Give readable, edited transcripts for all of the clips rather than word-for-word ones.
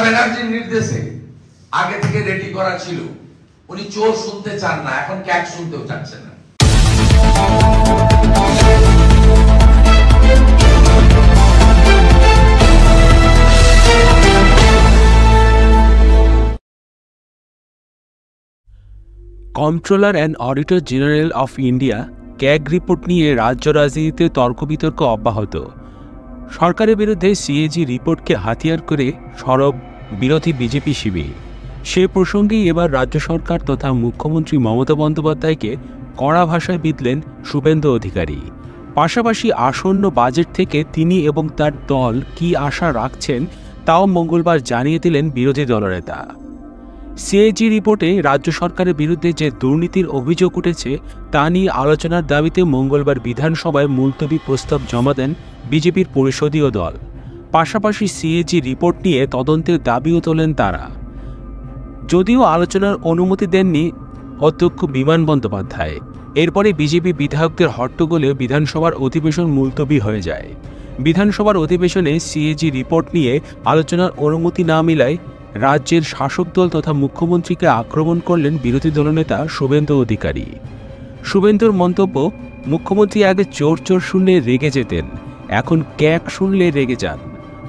ব্যানার্জির নির্দেশে আগে থেকে রেডি করা ছিল। উনি চোর শুনতে চান না, এখন ক্যাট শুনতেও চাচ্ছেন না। Controller and auditor general of India CAG report নিয়ে রাজ্য রাজনীতিতে তর্ক বিতর্ক অব্যাহত। সরকারের বিরুদ্ধে সিএজি রিপোর্টকে হাতিয়ার করে সরব বিরোধী বিজেপি শিবির। সে প্রসঙ্গেই এবার রাজ্য সরকার তথা মুখ্যমন্ত্রী মমতা বন্দ্যোপাধ্যায়কে কড়া ভাষায় বিঁধলেন শুভেন্দু অধিকারী। পাশাপাশি আসন্ন বাজেট থেকে তিনি এবং তার দল কী আশা রাখছেন তাও মঙ্গলবার জানিয়ে দিলেন বিরোধী দলনেতা। সিএজি রিপোর্টে রাজ্য সরকারের বিরুদ্ধে যে দুর্নীতির অভিযোগ উঠেছে তা নিয়ে আলোচনার দাবিতে মঙ্গলবার বিধানসভায় মুলতবি প্রস্তাব জমা দেন বিজেপির পরিষদীয় দল। পাশাপাশি সিএজি রিপোর্ট নিয়ে তদন্তের দাবিও তোলেন তারা। যদিও আলোচনার অনুমতি দেননি অধ্যক্ষ বিমান বন্দ্যোপাধ্যায়। এরপরে বিজেপি বিধায়কদের হট্টগোলে বিধানসভার অধিবেশন মুলতবি হয়ে যায়। বিধানসভার অধিবেশনে সিএজি রিপোর্ট নিয়ে আলোচনার অনুমতি না মিলায় রাজ্যের শাসক দল তথা মুখ্যমন্ত্রীকে আক্রমণ করলেন বিরোধী দলনেতা শুভেন্দু অধিকারী। শুভেন্দুর মন্তব্য, মুখ্যমন্ত্রী আগে চোর চোর শুনলে রেগে যেতেন, এখন ক্যাক শুনলে রেগে যান।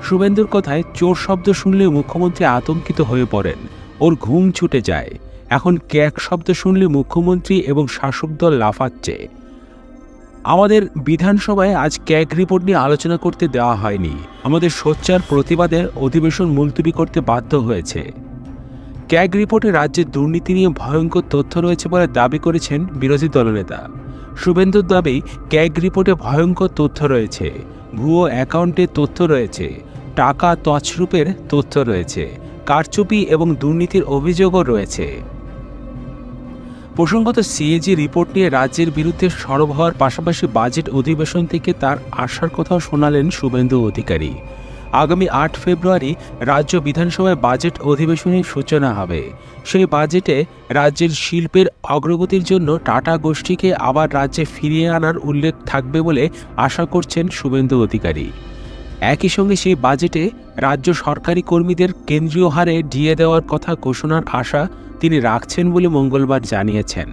শুভেন্দুর কথায় চোর শব্দ শুনলে মুখ্যমন্ত্রী আতঙ্কিত হয়ে পড়েন, ওর ঘুম ছুটে যায়। এখন ক্যাক শব্দ শুনলে মুখ্যমন্ত্রী এবং শাসক দল লাফাচ্ছে। আমাদের বিধানসভায় আজ ক্যাগ রিপোর্ট নিয়ে আলোচনা করতে দেওয়া হয়নি, আমাদের সোচ্চার প্রতিবাদে অধিবেশন মুলতবি করতে বাধ্য হয়েছে। ক্যাগ রিপোর্টে রাজ্যের দুর্নীতি নিয়ে ভয়ঙ্কর তথ্য রয়েছে বলে দাবি করেছেন বিরোধী দলনেতা। শুভেন্দুর দাবি, ক্যাগ রিপোর্টে ভয়ঙ্কর তথ্য রয়েছে, ভুয়ো অ্যাকাউন্টের তথ্য রয়েছে, টাকা তছরূপের তথ্য রয়েছে, কারচুপি এবং দুর্নীতির অভিযোগও রয়েছে। প্রসঙ্গত, সিএজি রিপোর্ট নিয়ে রাজ্যের বিরুদ্ধে সরব হওয়ার পাশাপাশি বাজেট অধিবেশন থেকে তার আশার কথাও শোনালেন শুভেন্দু অধিকারী। আগামী 8 ফেব্রুয়ারি রাজ্য বিধানসভায় বাজেট অধিবেশনের সূচনা হবে। সেই বাজেটে রাজ্যের শিল্পের অগ্রগতির জন্য টাটা গোষ্ঠীকে আবার রাজ্যে ফিরিয়ে আনার উল্লেখ থাকবে বলে আশা করছেন শুভেন্দু অধিকারী। একই সঙ্গে সেই বাজেটে রাজ্য সরকারি কর্মীদের কেন্দ্রীয় হারে ডিএ দেওয়ার কথা ঘোষণার আশা তিনি রাখছেন বলে মঙ্গলবার জানিয়েছেন।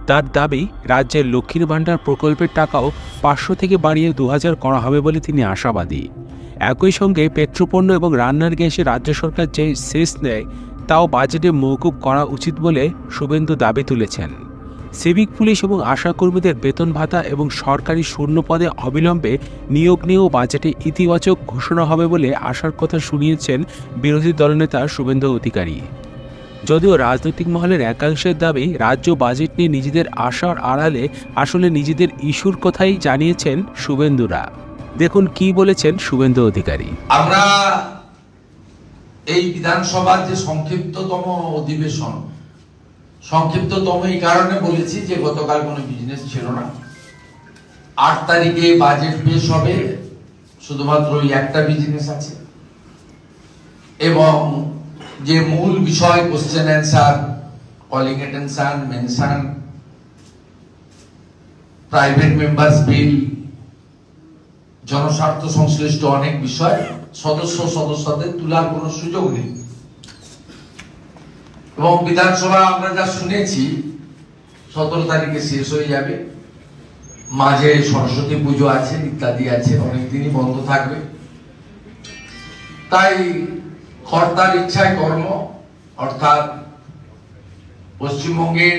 তার দাবি, রাজ্যের লক্ষ্মীর ভাণ্ডার প্রকল্পের টাকাও 500 থেকে বাড়িয়ে 2000 করা হবে বলে তিনি আশাবাদী। একই সঙ্গে পেট্রোপণ্য এবং রান্নার গ্যাসে রাজ্য সরকার যে সেস নেয় তাও বাজেটে মওকুফ করা উচিত বলে শুভেন্দু দাবি তুলেছেন। সিভিক পুলিশ এবং আশাকর্মীদের বেতন ভাতা এবং সরকারি শূন্য পদে অবিলম্বে নিয়োগ নিয়েও বাজেটে ইতিবাচক ঘোষণা হবে বলে আশার কথা শুনিয়েছেন বিরোধী দলনেতা শুভেন্দু অধিকারী। যদিও রাজনৈতিক মহলের একাংশের দাবি, রাজ্য বাজেট নিয়ে নিজেদের আশার আড়ালে আসলে নিজেদের ইস্যুর কথাই জানিয়েছেন শুভেন্দুরা। দেখুন কি বলেছেন শুভেন্দু অধিকারী। আমরা এই বিধানসভার যে সংক্ষিপ্ততম অধিবেশন, সংক্ষিপ্ততম এই কারণে বলেছি যে গতকাল কোনো বিজনেস ছিল না। 8 তারিখে বাজেট পেশ হবে, শুধুমাত্র ওই একটা বিজনেস আছে এবং যে মূল বিষয় question answer, calling attention, mention, private members bill, জনস্বার্থ সংশ্লিষ্ট অনেক বিষয় সদস্যদের তোলার কোনো সুযোগ নেই। এবং বিধানসভা আমরা যা শুনেছি 17 তারিখে শেষ হয়ে যাবে, মাঝে সরস্বতী পুজো আছে, ইত্যাদি আছে, অনেকদিনই বন্ধ থাকবে। তাই কর্তার ইচ্ছায় কর্ম, অর্থাৎ পশ্চিমবঙ্গের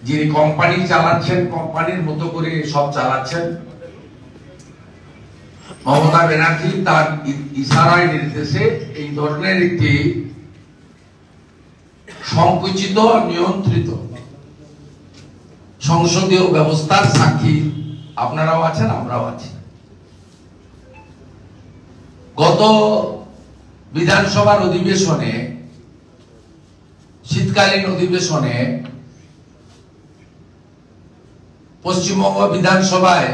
যিনি কোম্পানি চালাচ্ছেন, কোম্পানির মতো করে সব চালাচ্ছেন মমতা ব্যানার্জি, তার ইশারায় নির্দেশে এই ধরনের একটি সংকুচিত, নিয়ন্ত্রিত সংসদীয় ব্যবস্থার সাক্ষী আপনারাও আছেন, আমরাও আছি। গত বিধানসভার অধিবেশনে, শীতকালীন অধিবেশনে পশ্চিমবঙ্গ বিধানসভায়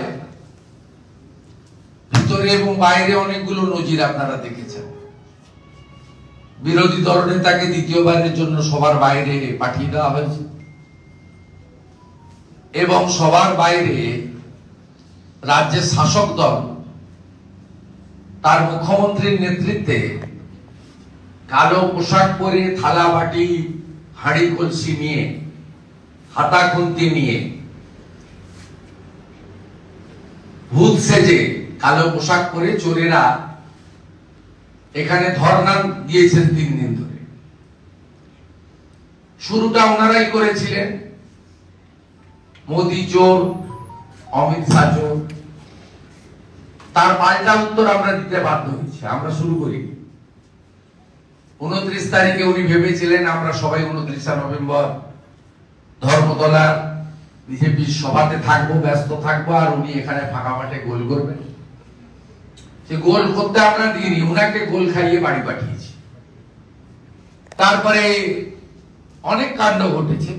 ভিতরে এবং বাইরে অনেকগুলো নজির আপনারা দেখেছেন। বিরোধী দলনেতাকে দ্বিতীয়বারের জন্য সবার বাইরে পাঠিয়ে দেওয়া হয়েছে এবং সবার বাইরে রাজ্যের শাসক দল তার মুখ্যমন্ত্রীর নেতৃত্বে কালো পোশাক পরে থালা বাটি হাঁড়ি কলসি নিয়ে হাতা খুন্তি নিয়ে ভূত সেজে কালো পোশাক পরে চোরেরা এখানে ধর্ণা দিয়েছেন 3 দিন ধরে। শুরুটা ওনারাই করেছিলেন, মোদি চোর, অমিত শাহ চোর। তার পাল্টা উত্তর আমরা দিতে বাধ্য হয়েছি। আমরা শুরু করি 29 তারিখে উনি ভেবেছিলেন আমরা সবাই 29 নভেম্বর ধর্মতলার বিজেপির সভাতে থাকবো, ব্যস্ত থাকবো, আর উনি এখানে ফাঁকা মাঠে গোল করবেন। সে গোল করতে আমরা দিইনি, উনাকে গোল খাইয়ে বাড়ি পাঠিয়েছি। তারপরে অনেক কাণ্ড ঘটেছে,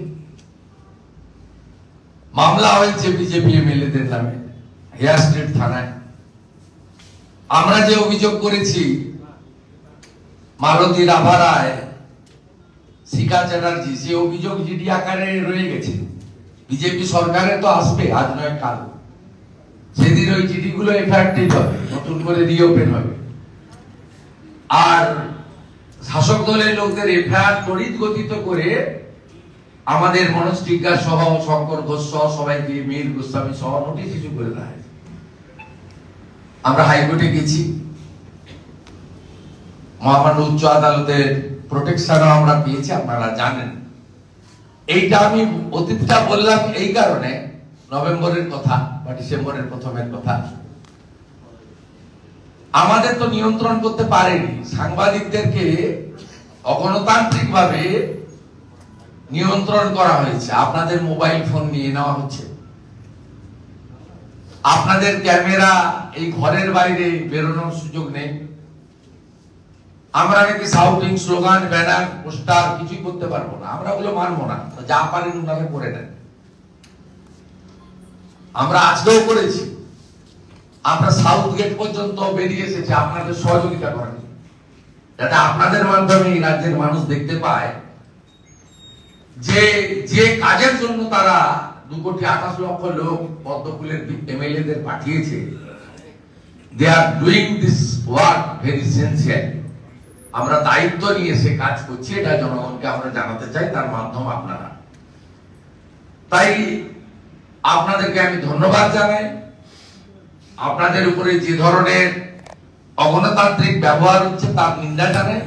মামলা হয়েছে বিজেপি এমএলএদের নামে হেয়ার স্ট্রিট থানায়। আমরা যে অভিযোগ করেছি মালতী রাভা রায়, শিখা চ্যাটার্জি, সে অভিযোগ জিডি আকারে রয়ে গেছে। বিজেপি সরকারে তো আসবে আজ নয় কাল, সেদিন ওই জিডি গুলো এফেক্টিভ হবে, নতুন করে রিওপেন হবে। আর শাসক দলের লোকদের এফআইআর তড়িৎ গতিত করে আমাদের মনোজ টিগ্গা সহ, শঙ্কর ঘোষ সহ সবাইকে, মীর গোস্বামী সহ নোটিশ ইস্যু করে দেয়। আমরা হাইকোর্টে গেছি, মহামান্য উচ্চ আদালতের প্রোটেকশনও আমরা পেয়েছি, আপনারা জানেন। এইটা আমি অতীতটা বললাম এই কারণে, নভেম্বরের কথা বা ডিসেম্বরের প্রথমের কথা। আমাদের তো নিয়ন্ত্রণ করতে পারেনি, সাংবাদিকদেরকে অগণতান্ত্রিক ভাবে নিয়ন্ত্রণ করা হয়েছে। আপনাদের মোবাইল ফোন নিয়ে নেওয়া হচ্ছে, আপনাদের ক্যামেরা এই ঘরের বাইরে বেরোনোর সুযোগ নেই। আমরা নাকি শাউটিং, স্লোগান, ব্যানার, পোস্টার কিছুই করতে পারবো না, আমরা ওগুলো মানবো না। যা পারেন ওনারা করে নেন। আমরা আজকেও করেছি, আমরা সাউথ গেট পর্যন্ত বেরিয়ে এসেছি আপনাদের সহযোগিতা করার জন্য, যাতে আপনাদের মাধ্যমে এই রাজ্যের মানুষ দেখতে পায় যে যে কাজের জন্য তারা 2,28,00,000 লোক পদ্মফুলের এমএলএদের পাঠিয়েছে, they are doing this work very sincerely. আমরা দায়িত্ব নিয়ে সে কাজ করছি, এটা জনগণকে আমরা জানাতে চাই, তার মাধ্যম আপনারা। তাই আপনাদেরকে আমি ধন্যবাদ জানাই। আপনাদের উপরে যে ধরনের অগণতান্ত্রিক ব্যবহার হচ্ছে তার নিন্দা জানাই,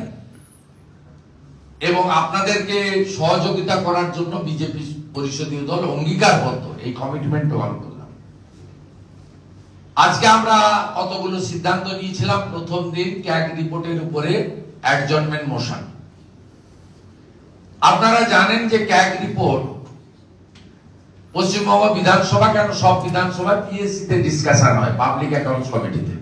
এবং আপনাদেরকে সহযোগিতা করার জন্য বিজেপি পরিষদীয় দল অঙ্গীকারবদ্ধ, এই কমিটমেন্ট গ্রহণ করলাম। আজকে আমরা কতগুলো সিদ্ধান্ত নিয়েছিলাম। প্রথম দিন ক্যাগ রিপোর্টের উপরে অ্যাডজর্নমেন্ট মোশন। আপনারা জানেন যে ক্যাগ রিপোর্ট পশ্চিমবঙ্গ বিধানসভা, কেন সব বিধানসভা পিএসসি তে ডিসকাশন হয়, পাবলিক অ্যাকাউন্টস কমিটিতে।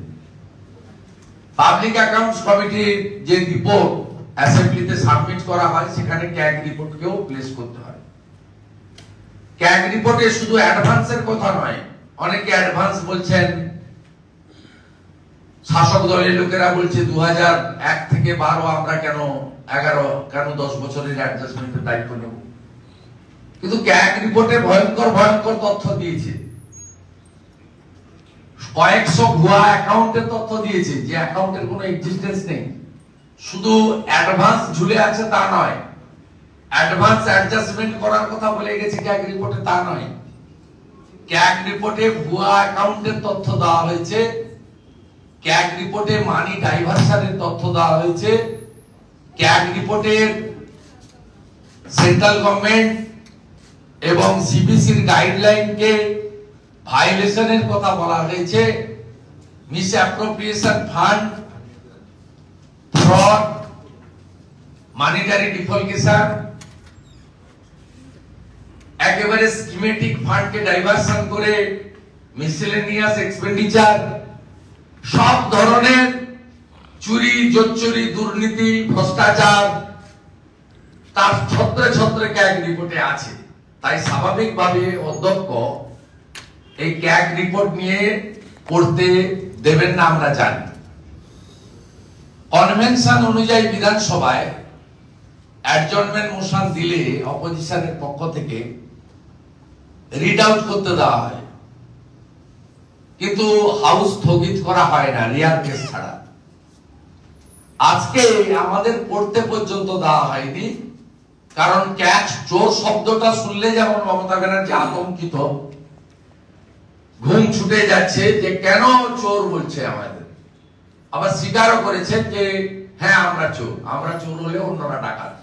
পাবলিক অ্যাকাউন্টস কমিটির যে রিপোর্ট অ্যাসেম্বলিতে সাবমিট করা হয়, সেখানে ক্যাগ রিপোর্টকেও প্লেস করতে হয়। ক্যাগ রিপোর্টে শুধু অ্যাডভান্সের কথা নয়, অনেকে অ্যাডভান্স বলছেন, শাসক দলের লোকেরা বলছে 2001 থেকে 12 আমরা কেন 11 কেন 10 বছরের অ্যাডজাস্টমেন্টের দায়িত্ব নেব। কিন্তু ক্যাগ রিপোর্টে ভয়ঙ্কর ভয়ঙ্কর তথ্য দিয়েছে, কয়েকশো ভুয়া অ্যাকাউন্টের তথ্য দিয়েছে, যে অ্যাকাউন্টের কোনো এক্সিস্টেন্স নেই। শুধু অ্যাডভান্স ঝুলে আছে তা নয়, অ্যাডভান্স অ্যাডজাস্টমেন্ট করার কথা বলে গেছে ক্যাগ রিপোর্টে, তা নয়। ক্যাগ রিপোর্টে ভুয়া অ্যাকাউন্টের তথ্য দেওয়া হয়েছে, ক্যাগ রিপোর্টে মানি ডাইভারশনের তথ্য দেওয়া হয়েছে, ক্যাগ রিপোর্টের সেন্ট্রাল গভর্নমেন্ট এবং সিবিসির গাইডলাইনকে ভায়োলেশনের কথা বলা হয়েছে, misappropriation fund, fraud, monetary defalcation, একেবারে স্কিমেটিক ফান্ডকে ডাইভারশন করে মিসেলেনিয়াস এক্সপেন্ডিচার, সব ধরনের চুরি, জোচ্চুরি, দুর্নীতি, ভ্রষ্টাচার তার ছত্রে ছত্রে ক্যাগ রিপোর্টে আছে। তাই স্বাভাবিকভাবে অধ্যক্ষ এই ক্যাগ রিপোর্ট নিয়ে পড়তে দেবেন না, আমরা জানি। কনভেনশন অনুযায়ী বিধানসভায় অ্যাডজর্নমেন্ট মোশন দিলে অপোজিশনের পক্ষ থেকে রিড আউট করতে দেওয়া হয়, কিন্তু হাউস স্থগিত করা হয় না, রেয়ার কেস ছাড়া। আজকে আমাদের পড়তে পর্যন্ত দেওয়া হয়নি, কারণ ক্যাচ চোর শব্দটা শুনলে যেমন মমতা ব্যানার্জি আতঙ্কিত, ঘুম ছুটে যাচ্ছে যে কেন চোর বলছে আমাদের। আবার স্বীকারও করেছেন যে হ্যাঁ আমরা চোর হলে অন্যরা ডাকাত।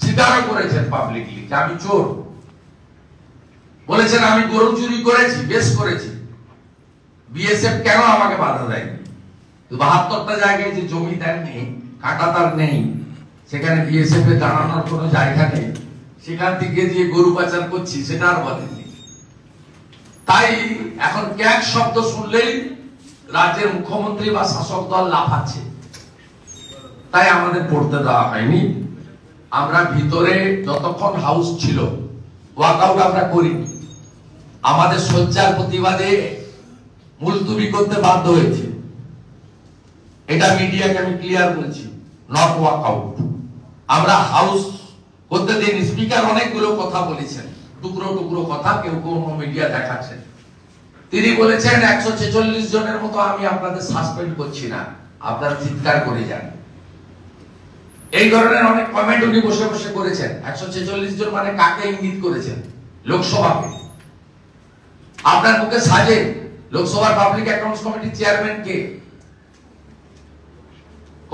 স্বীকারও করেছেন পাবলিকলি যে আমি চোর। বলেছেন আমি গরু চুরি করেছি, বেশ করেছি, বিএসএফ কেন আমাকে বাধা দেয়নি। 72টা জায়গায় যে জমি দেননি, কাঁটাতার নেই, সেখানে বিএসএফ এর দাঁড়ানোর কোনো জায়গা নেই, সেখান থেকে যে গরু পাচার করছি সেটা আর বলেননি। তাই এখন ক্যাগ শব্দ শুনলেই রাজ্যের মুখ্যমন্ত্রী বা শাসক দল লাফাচ্ছে, তাই আমাদের পড়তে দেওয়া হয়নি। আমরা ভিতরে যতক্ষণ হাউস ছিল ওয়াকআউট আমরা করিনি, আমাদের শয্যার প্রতিবাদে মুলতবি করতে বাধ্য হয়েছে। এটা মিডিয়াকে আমি ক্লিয়ার বলছি, নট ওয়াকআউট। আমরা হাউস করতে দিইনি। স্পিকার অনেকগুলো কথা বলেছেন, টুকরো টুকরো কথা, কেউ কেউ মিডিয়া দেখাচ্ছেন। তিনি বলেছেন 146 জনের মতো আমি আপনাদের সাসপেন্ড করছি না, আপনারা চিৎকার করে যান। এই ধরনের অনেক কমেন্ট উনি বসে বসে করেছেন। 146 জন মানে কাকে ইঙ্গিত করেছেন? লোকসভাকে। আপনার মুখে সাজে লোকসভার পাবলিক অ্যাকাউন্টস কমিটির চেয়ারম্যান কে?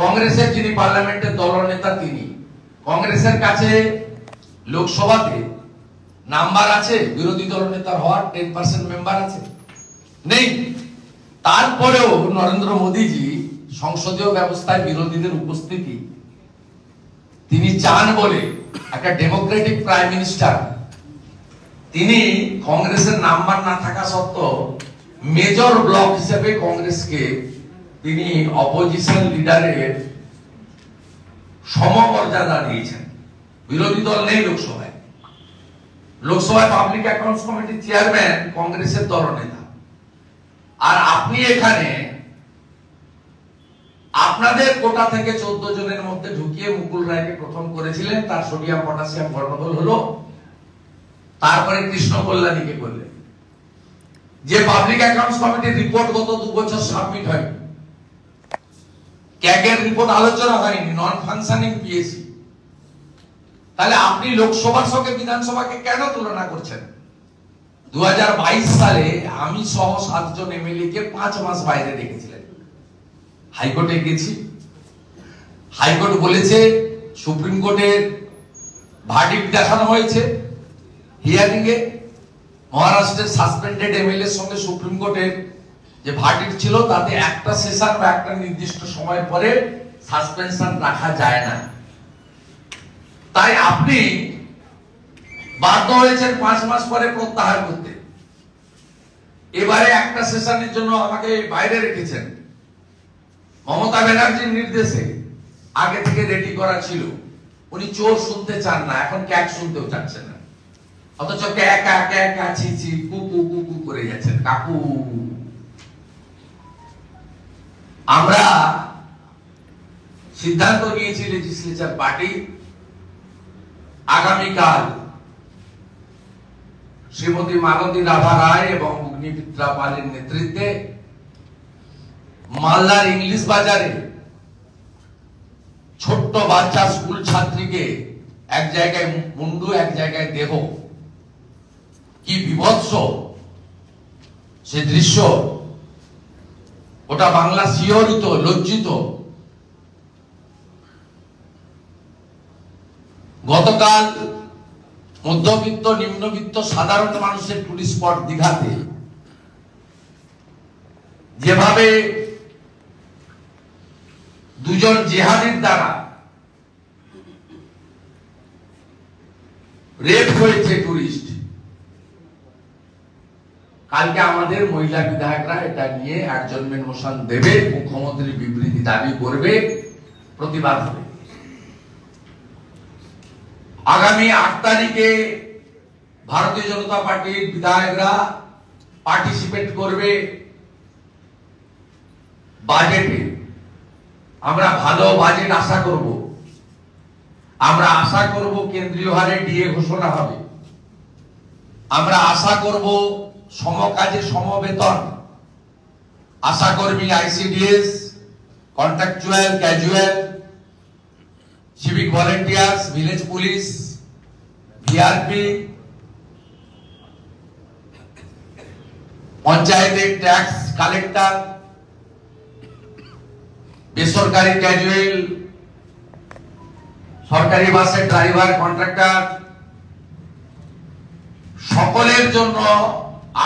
কংগ্রেসের যিনি পার্লামেন্টের দলনেতা তিনি। কংগ্রেসের কাছে লোকসভাতে নাম্বার আছে বিরোধী দলনেতার হওয়ার? 10% মেম্বার আছে? নেই। তারপরেও নরেন্দ্র মোদীজি সংসদীয় ব্যবস্থায় বিরোধীদের উপস্থিতি তিনি চান বলে, একটা ডেমোক্রেটিক প্রাইম মিনিস্টার, তিনি কংগ্রেসের নাম্বার না থাকা সত্ত্বেও মেজর ব্লক হিসেবে কংগ্রেসকে তিনি অপোজিশন লিডারের সমমর্যাদা দিয়েছেন। বিরোধী দল নেই লোকসভায়। লোকসভায় পাবলিক অ্যাকাউন্টস কমিটির চেয়ারম্যান কংগ্রেসের দলনেতা। আর আপনি এখানে আপনাদের কোটা থেকে 14 জনের মধ্যে ঢুকিয়ে মুকুল রায়কে প্রথম করেছিলেন, তার সোডিয়াম পটাশিয়াম গন্ডগোল হলো, তারপরে কৃষ্ণ কল্যাণীকে করলেন। যে পাবলিক অ্যাকাউন্টস কমিটির রিপোর্ট গত 2 বছর সাবমিট হয়নি, ক্যাগের রিপোর্ট আলোচনা হয়নি, নন ফাংশনিং পিএসি। তাহলে আপনি লোকসভার সঙ্গে বিধানসভাকে কেন তুলনা করছেন? 2022 সালে আমি সহ 7 জন এমএলএ কে 5 মাস বাইরে রেখেছিলেন। হাইকোর্টে গেছি, হাইকোর্ট বলেছে, সুপ্রিম কোর্টের ভার্ডিক্ট দেখানো হয়েছে হিয়ারিং এ, মহারাষ্ট্রের সাসপেন্ডেড এমএলএ এর সঙ্গে সুপ্রিম কোর্টের যে ভার্ডিক্ট ছিল তাতে একটা সেশন বা একটা নির্দিষ্ট সময়ের পরে সাসপেনশন রাখা যায় না। তাই আপনি বাধ্য হয়েছেন 5 মাস পরে প্রত্যাহার করতে। এবারে একটা সেশনের জন্য আমাকে বাইরে রেখেছেন। মমতা ব্যানার্জির নির্দেশে আগে থেকে রেডি করা ছিল। উনি চোর শুনতে চান না, এখন ক্যাক শুনতেও চাচ্ছেন না, অথচ ক্যাকা ছি কুকু কুকু করে যাচ্ছেন। কাকু, আমরা সিদ্ধান্ত নিয়েছি লেজিসলেচার পার্টি আগামীকাল শ্রীমতী মালতী রাভা রায় এবং অগ্নিমিত্রা পালের নেতৃত্বে মালদার ইংলিশ বাজারে ছোট্ট বাচ্চা স্কুল ছাত্রীকে এক জায়গায় মুন্ডু এক জায়গায় দেহ, কি বিভৎস সে দৃশ্য! ওটা বাংলা শিহরিত, লজ্জিত। গতকাল মধ্যবিত্ত, নিম্নবিত্ত, সাধারণ মানুষের টুরিস্ট স্পট দীঘাতে যেভাবে 2 জন জেহাদির দ্বারা রেপ হয়েছে টুরিস্ট, কালকে আমাদের মহিলা বিধায়করা এটা নিয়ে অ্যাডজর্নমেন্ট মোশন দেবে, মুখ্যমন্ত্রী বিবৃতি দাবি করবে, প্রতিবাদ হবে। আগামী 8 তারিখে ভারতীয় জনতা পার্টির বিধায়করা পার্টিসিপেট করবে বাজেটে। আমরা ভালো বাজেট আশা করব। আমরা আশা করব কেন্দ্রীয় হারে ডিএ ঘোষণা হবে। আমরা আশা করব সমকাজে সমবেতন, আশাকর্মী, ICDS, contractual, casual, civic volunteers, village police, VRP, পঞ্চায়েতের ট্যাক্স কালেক্টর, বেসরকারি ক্যাজুয়াল, সরকারি বাসের ড্রাইভার, কন্ট্রাক্টর, সকলের জন্য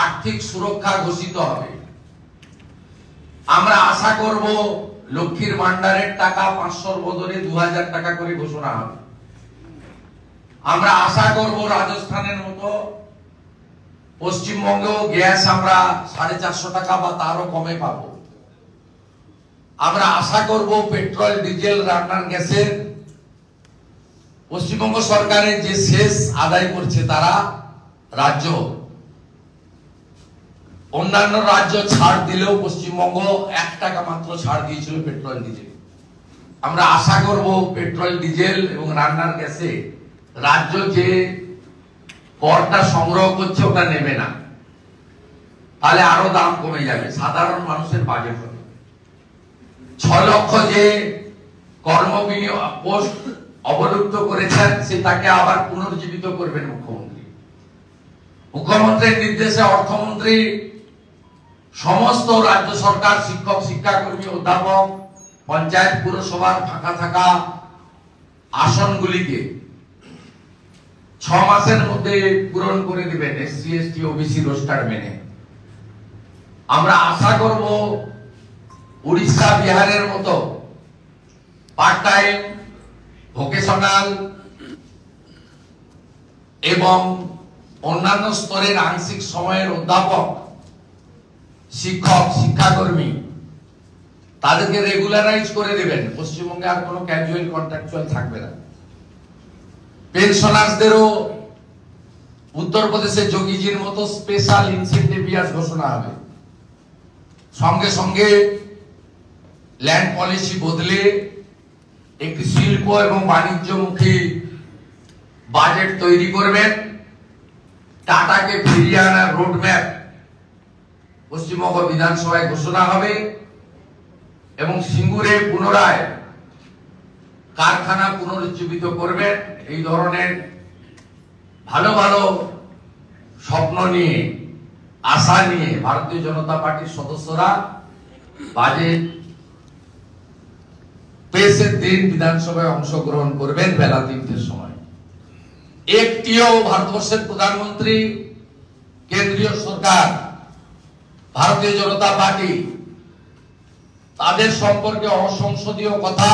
আর্থিক সুরক্ষা ঘোষিত হবে। আমরা আশা করব লক্ষ্মীর ভান্ডারের টাকা 500 বদলে 2000 টাকা করে ঘোষণা হবে। আমরা আশা করব রাজস্থানের মতো পশ্চিমবঙ্গেও গ্যাস আমরা 450 টাকা বা তারও কমে পাবো। আমরা আশা করব পেট্রোল, ডিজেল, রান্নার গ্যাসের পশ্চিমবঙ্গ সরকারের যে শেষ আদায় করছে তারা রাজ্য, অন্যান্য রাজ্য ছাড় দিলেও পশ্চিমবঙ্গ 1 টাকা মাত্র ছাড় দিয়েছিল পেট্রোল ডিজেল। আমরা আশা করব পেট্রোল ডিজেল এবং রান্নার গ্যাসে রাজ্য যে করটা সংগ্রহ করছে ওটা নেবে না, তাহলে আরো দাম কমে যাবে, সাধারণ মানুষের বাজেট হবে। 6 লক্ষ যে কর্মবিনিয়োগ পোস্ট অবলুপ্ত করেছেন সে তাকে আবার পুনর্জীবিত করবেন মুখ্যমন্ত্রী। মুখ্যমন্ত্রীর নির্দেশে অর্থমন্ত্রী সমস্ত রাজ্য সরকার, শিক্ষক, শিক্ষাকর্মী, অধ্যাপক, পঞ্চায়েত, পুরসভার ফাঁকা থাকা আসনগুলিকে 6 মাসের মধ্যে পূরণ করে দিবেন এসসি, এসটি, ওবিসি রোস্টার মেনে। আমরা আশা করব উড়িষ্যা, বিহারের মতো পার্ট টাইম, ভোকেশনাল এবং অন্যান্য স্তরের আংশিক সময়ের অধ্যাপক, শিক্ষক, শিক্ষাকর্মী তাদেরকে রেগুলারাইজ করে দেবেন। পশ্চিমবঙ্গে আর কোনো ক্যাজুয়াল, কন্ট্রাকচুয়াল থাকবে না। পেনশনারদেরও উত্তরপ্রদেশের যোগীজির মতো স্পেশাল ইনসেন্টিভ ইয়ার্স ঘোষণা হবে। সঙ্গে সঙ্গে ল্যান্ড পলিসি বদলে একটি শিল্প এবং বাণিজ্যমুখী বাজেট তৈরি করবেন। টাটাকে ফিরিয়ে আনার রোডম্যাপ পশ্চিমবঙ্গ বিধানসভায় ঘোষণা হবে এবং সিঙ্গুরে পুনরায় কারখানা পুনরুজ্জীবিত করবেন। এই ধরনের ভালো ভালো স্বপ্ন নিয়ে, আশা নিয়ে ভারতীয় জনতা পার্টির সদস্যরা বাজেট পেশের দিন বিধানসভায় অংশগ্রহণ করবেন বেলা 3টের সময়। একটিও ভারতবর্ষের প্রধানমন্ত্রী, কেন্দ্রীয় সরকার, ভারতীয় জনতা পার্টি তাদের সম্পর্কে অসংসদীয় কথা,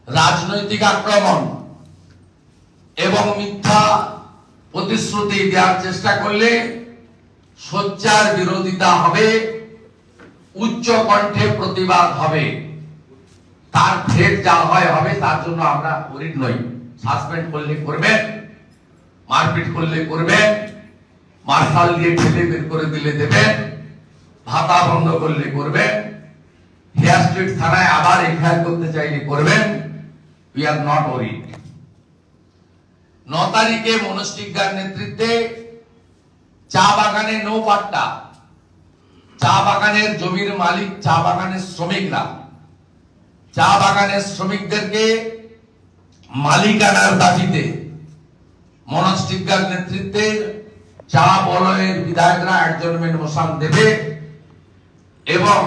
রাজনৈতিক আক্রমণ এবং মিথ্যা প্রতিশ্রুতি দেওয়ার চেষ্টা করলে সোচ্চার বিরোধিতা হবে, উচ্চ কণ্ঠে প্রতিবাদ হবে। তার ফের যা হয় হবে, তার জন্য আমরা ওরিড নই। সাসপেন্ড করলে করবেন, মারপিট করলে করবেন, মার্শাল দিয়ে ঠেলে বের করে দিলে দেবেন, ভাতা বন্ধ করলে করবেন, হেয়ার স্ট্রিট থানায় আবার এফআইআর করতে চাইলে করবেন। We are not worried. 9 তারিখে মনস্টিকদার নেতৃত্বে চা বাগানে নো পাট্টা, চা বাগানের জমির মালিক, চা বাগানের শ্রমিকরা, চা বাগানের শ্রমিকদেরকে মালিকানার দাবিতে মনস্টিকদার নেতৃত্বে চা বলয়ের বিধায়করা অ্যাডজর্নমেন্ট মোশন দেবে এবং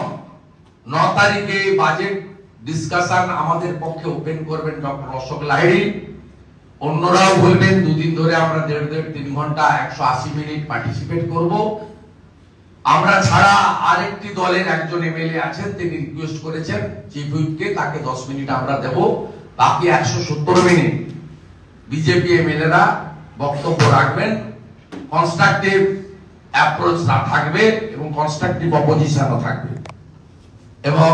9 তারিখে বাজেট ডিসকাশন আমাদের পক্ষে ওপেন করবেন ডক্টর অশোক লাহিড়ী। অন্যরাও বলবেন। 2 দিন ধরে আমরা 1.5-3 ঘন্টা 180 মিনিট পার্টিসিপেট করব। আমরা ছাড়া আরেকটি দলের একজন এমএলএ আছেন, তিনি রিকোয়েস্ট করেছেন চিফ হুইপকে, তাকে 10 মিনিট আমরা দেব। বাকি 170 মিনিট বিজেপি এমএলএরা বক্তব্য রাখবেন। কনস্ট্রাকটিভ অ্যাপ্রোচ থাকবে এবং কনস্ট্রাকটিভ অপোজিশনও থাকবে। এবং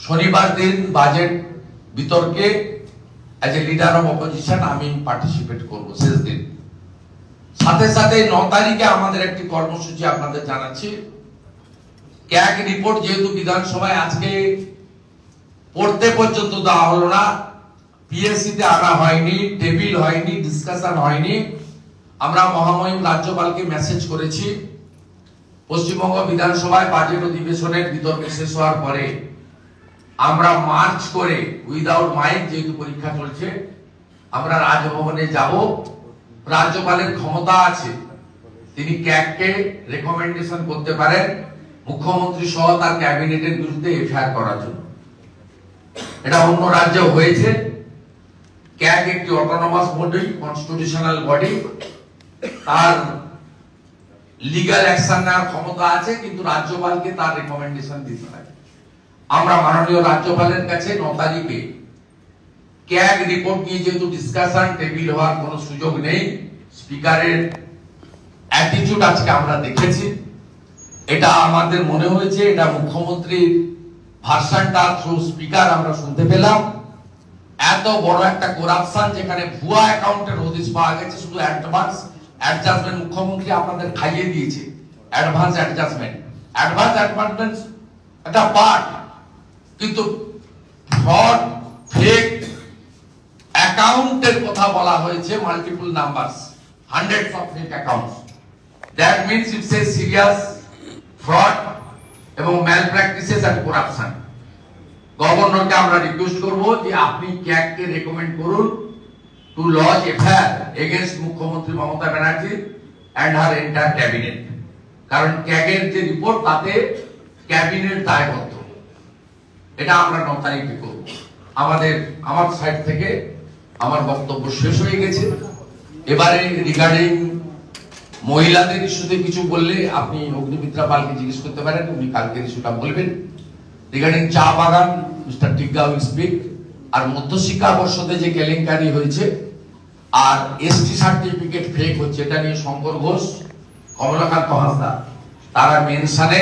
শনিবার দিন বাজেট বিতর্কে as a leader of opposition আমি পার্টিসিপেট করব শেষ দিন। সাথে সাথে 9 তারিখে আমাদের একটি কর্মসূচি আপনাদের জানাচ্ছি। ক্যাগ রিপোর্ট যেহেতু বিধানসভায় আজকে পড়তে পর্যন্ত দেওয়া হলো না, পিএসসি তে আনা হয়নি, টেবিল হয়নি, ডিসকাশন হয়নি, আমরা মহামহিম রাজ্যপালকে মেসেজ করেছি পশ্চিমবঙ্গ বিধানসভায় বাজেট অধিবেশনের বিতর্ক শেষ হওয়ার পরে আমরা মার্চ করে উইদাউট মাইক, যেহেতু পরীক্ষা চলছে, আমরা রাজভবনে যাব। রাজ্যপালের ক্ষমতা আছে, তিনি ক্যাগকে রেকমেন্ডেশন করতে পারেন মুখ্যমন্ত্রী সহ তার ক্যাবিনেটের বিরুদ্ধে এফআইআর করার জন্য। এটা অন্য রাজ্যে হয়েছে। ক্যাগ একটি অটোনমাস বডি, কনস্টিটিউশনাল বডি, তার লিগ্যাল অ্যাকশন নেওয়ার ক্ষমতা আছে, কিন্তু রাজ্যপালকে তার রেকমেন্ডেশন দিতে হয়। আমরা মাননীয় রাজ্যপালের কাছে 9 তারিখে ক্যাগ রিপোর্ট নিয়ে যেহেতু ডিসকাশন টেবিল হওয়ার কোনো সুযোগ নেই, স্পিকারের অ্যাটিটিউড আজকে আমরা দেখেছি। এটা আমাদের মনে হয়েছে এটা মুখ্যমন্ত্রীর ভার্সনটা থ্রু স্পিকার আমরা শুনতে পেলাম। এত বড় একটা করাপশন, যেখানে ভুয়া অ্যাকাউন্টের হদিশ পাওয়া গেছে, শুধু অ্যাডভান্স অ্যাডজাস্টমেন্ট মুখ্যমন্ত্রী আপনাদের খাইয়ে দিয়েছে। অ্যাডভান্স অ্যাডজাস্টমেন্ট একটা পার্ট, কিন্তু ফ্রড, ফেক অ্যাকাউন্টের কথা বলা হয়েছে, multiple numbers, hundreds of fake accounts. That means it's a serious fraud এবং ম্যাল প্র্যাকটিসেস এন্ড করাপশন। গভর্নরকে আমরা রিকোয়েস্ট করব যে আপনি ক্যাগকে রেকমেন্ড করুন টু লজ এফআইআর এগেইনস্ট মুখ্যমন্ত্রী Mamata Banerjee and her entire cabinet. কারণ ক্যাগের যে রিপোর্ট, তাতে ক্যাবিনেট দায়বদ্ধ। এটা আমরা 9 তারিখে করব। আমার সাইড থেকে আমার বক্তব্য শেষ হয়ে গেছে। এবারে রিগার্ডিং মহিলাদের ইস্যুতে কিছু বললে আপনি অগ্নিমিত্রা পালকে জিজ্ঞেস করতে পারেন, উনি কালকের ইস্যুটা বলবেন। রিগার্ডিং চা বাগান, মিস্টার টিগ্গা উইল স্পিক। আর মধ্যশিক্ষা পর্ষদে যে কেলেঙ্কারি হয়েছে আর এসটি সার্টিফিকেট ফেক হচ্ছে, এটা নিয়ে শঙ্কর ঘোষ, কমলাকান্ত হাঁসদা তারা মেনশনে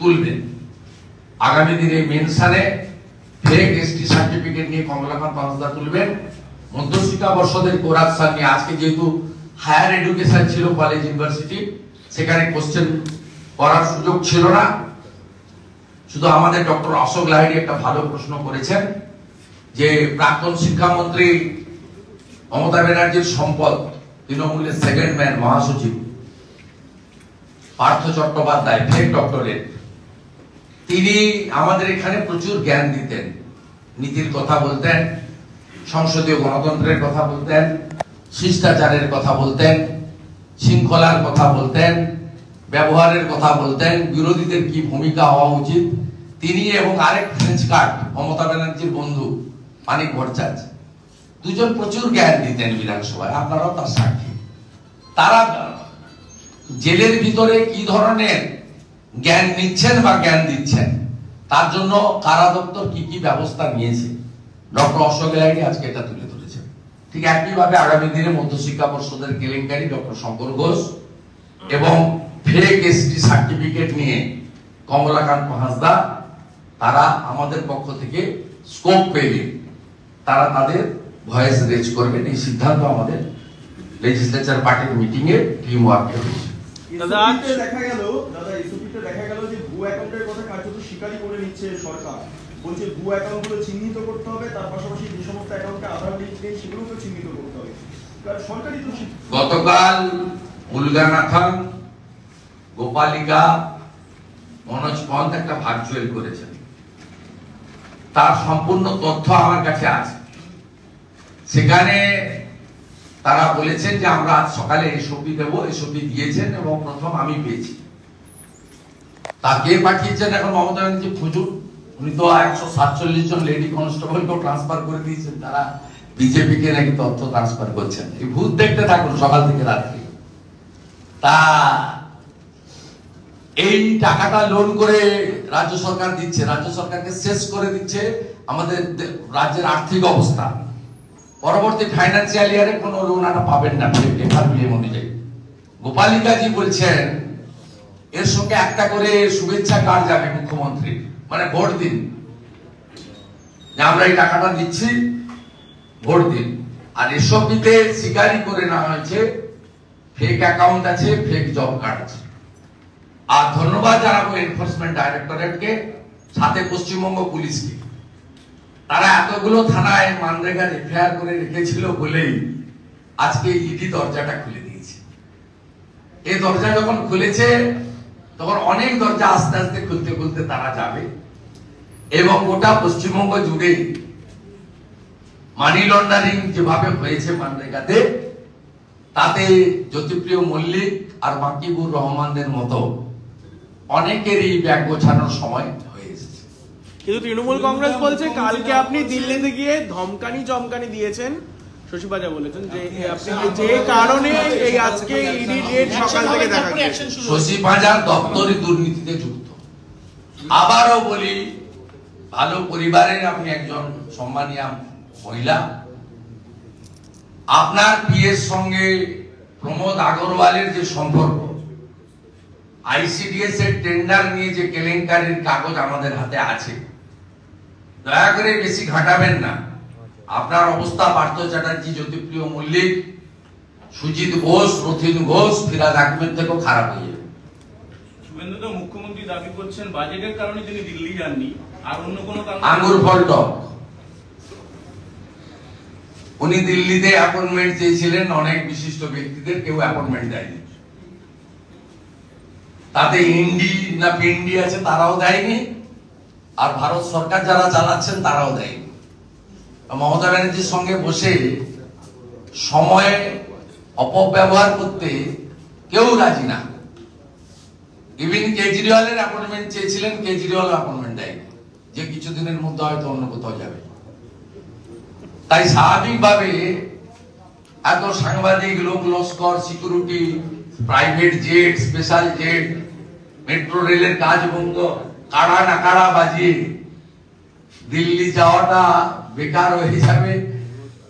তুলবেন। আগামী দিনে মেনশনে ফেক এসটি সার্টিফিকেট নিয়ে কমলাকান্ত হাঁসদা তুলবেন। মধ্যশিক্ষা পর্ষদের করাপশন নিয়ে আজকে যেহেতু হায়ার এডুকেশন ছিল, কলেজ ইউনিভার্সিটি, সেখানে কোশ্চেন করার সুযোগ ছিল না। শুধু আমাদের ডক্টর অশোক লাহিড়ী একটা ভালো প্রশ্ন করেছেন যে প্রাক্তন শিক্ষামন্ত্রী মমতা ব্যানার্জির সম্পদ, তৃণমূলের সেকেন্ড ম্যান মহাসচিব পার্থ চট্টোপাধ্যায়, ফেক ডক্টরেট, তিনি আমাদের এখানে প্রচুর জ্ঞান দিতেন, নীতির কথা বলতেন, সংসদীয় গণতন্ত্রের কথা বলতেন, শিষ্টাচারের কথা বলতেন, শৃঙ্খলার কথা বলতেন, ব্যবহারের কথা বলতেন, বিরোধীদের কি ভূমিকা হওয়া উচিত। তিনি এবং আরেক ফ্রেঞ্চ কার্ড মমতা ব্যানার্জির বন্ধু মানিক ভট্টাচার্য, দুজন প্রচুর জ্ঞান দিতেন বিধানসভায়, আপনারাও তার সাক্ষী। তারা জেলের ভিতরে কি ধরনের জ্ঞান নিচ্ছেন বা জ্ঞান দিচ্ছেন, তার জন্য কারা দপ্তর কি কি ব্যবস্থা নিয়েছে, ডক্টর অশোক লাহিড়ী আজকে এটা তুলে ধরেছেন। ঠিক একইভাবে আগামী দিনে মধ্যশিক্ষা পর্ষদের কেলেঙ্কারি, ডক্টর শঙ্কর ঘোষ এবং ফেক এসটি সার্টিফিকেট নিয়ে কমলাকান্ত হাঁসদা, তারা আমাদের পক্ষ থেকে স্কোপ পেলে তারা তাদের ভয়েস রেজ করবেন। এই সিদ্ধান্ত আমাদের লেজিসলেচার পার্টির মিটিং এ টিম ওয়ার্কে হয়েছে। দেখা গেল যে ভুয়া অ্যাকাউন্টের কথা কার্যত স্বীকারই করে নিচ্ছে সরকার, বলছে ভুয়া অ্যাকাউন্টগুলো চিহ্নিত করতে হবে, তার পাশাপাশি যে সমস্ত অ্যাকাউন্টে আধার লিঙ্ক নেই সেগুলোকে চিহ্নিত করতে হবে। সরকারি তো গতকাল মুলগানাথন, গোপালিকা, মনোজ পন্থ একটা ভার্চুয়াল করেছেন, তার সম্পূর্ণ তথ্য আমার কাছে আছে। সেখানে তারা বলেছেন যে আমরা আজ সকালে এসওপি দেবো, এসওপি দিয়েছেন এবং প্রথম আমি পেয়েছি। তাকে পাঠিয়েছেন এখন মমতা ব্যানার্জি খুঁজুন। উনি তো 147 জন লেডি কনস্টেবলকেও ট্রান্সফার করে দিয়েছেন, তারা বিজেপি কে নাকি তথ্য ট্রান্সফার করছেন। এই ভূত দেখতে থাকুন সকাল থেকে রাত্রি। তা এই টাকাটা লোন করে রাজ্য সরকার দিচ্ছে, রাজ্য সরকারকে শেষ করে দিচ্ছে আমাদের রাজ্যের আর্থিক অবস্থা। পরবর্তী ফাইন্যান্সিয়াল ইয়ারে কোনো লোন আর পাবেন না এফআরবিএম অনুযায়ী। গোপালিকাজি বলছেন এর সঙ্গে একটা করে শুভেচ্ছা কার্ড যাবে মুখ্যমন্ত্রী, মানে ভোট দিন, যে আমরা এই টাকাটা দিচ্ছি, ভোট দিন। আর এসবিতে স্বীকারই করে না হয়েছে ফেক অ্যাকাউন্ট আছে, ফেক জব কার্ড আছে। আর ধন্যবাদ জানাবো এনফোর্সমেন্ট ডাইরেক্টরেটকে, সাথে পশ্চিমবঙ্গ পুলিশকে। তারা এতগুলো থানায় মানরেগার এফআইআর করে রেখেছিল বলেই আজকে ইডি দরজাটা খুলে দিয়েছে। এই দরজা যখন খুলেছে তখন অনেক দরজা আস্তে আস্তে খুলতে খুলতে তারা যাবে। এবং গোটা পশ্চিমবঙ্গ জুড়ে মানি লন্ডারিং যেভাবে হয়েছে মানরেগাতে, তাতে জ্যোতিপ্রিয় মল্লিক আর মাকিবুর রহমানদের মতো অনেকেরই ব্যাগ গোছানোর সময় হয়ে এসেছে। কিন্তু তৃণমূল কংগ্রেস বলছে কালকে আপনি দিল্লিতে গিয়ে ধমকানি চমকানি দিয়েছেন। শশী পাজা বলেছেন যে আপনি যে কারণে এই আজকে ইডি রেড সকাল থেকে দেখা গেছে। শশী পাজার দপ্তরি দুর্নীতিতে যুক্ত। আবারও বলি, ভালো পরিবারের আপনি একজন সম্মানীয় মহিলা, আপনার বিয়ের সঙ্গে প্রমোদ আগরওয়ালের যে সম্পর্ক, আইসিডিএস এর টেন্ডার নিয়ে যে কেলেঙ্কারির কাগজ আমাদের হাতে আছে, দয়া করে বেশি ঘাটাবেন না। আপনার অবস্থা পার্থ চ্যাটার্জি, জ্যোতিপ্রিয় মল্লিক, সুজিত ঘোষ, রথিন ঘোষ, ফিরাজ আহমেদ থেকেও খারাপ হয়ে যাবে। শুভেন্দু, মুখ্যমন্ত্রী দাবি করছেন বাজেটের কারণে তিনি দিল্লি যাননি, আর অন্য কোনো কারণে। আঙ্গুর ফল টক। উনি দিল্লিতে অ্যাপয়েন্টমেন্ট চেয়েছিলেন, অনেক বিশিষ্ট ব্যক্তিদের, কেউ অ্যাপয়েন্টমেন্ট দেয়নি। তাতে ইন্ডি না পিন্ডি আছে তারাও দেয়নি, আর ভারত সরকার যারা চালাচ্ছেন তারাও দেয়নি। মমতা ব্যানার্জির সঙ্গে বসে সময়ে অপব্যবহার করতে কেউ রাজি না। ইভিন কেজরিওয়ালের অ্যাপয়েন্টমেন্ট চেয়েছিলেন, কেজরিওয়াল অ্যাপয়েন্টমেন্ট দেয়নি, যে কিছুদিনের মধ্যে হয়তো অন্য কোথাও যাবে। তাই স্বাভাবিকভাবে এত সাংবাদিক, লোক Laskar, security, private jet, special jet, metro রেলের কাজ বন্ধ, কাড়া নাকাড়া বাজিয়ে দিল্লি যাওয়াটা বেকার হয়ে যাবে।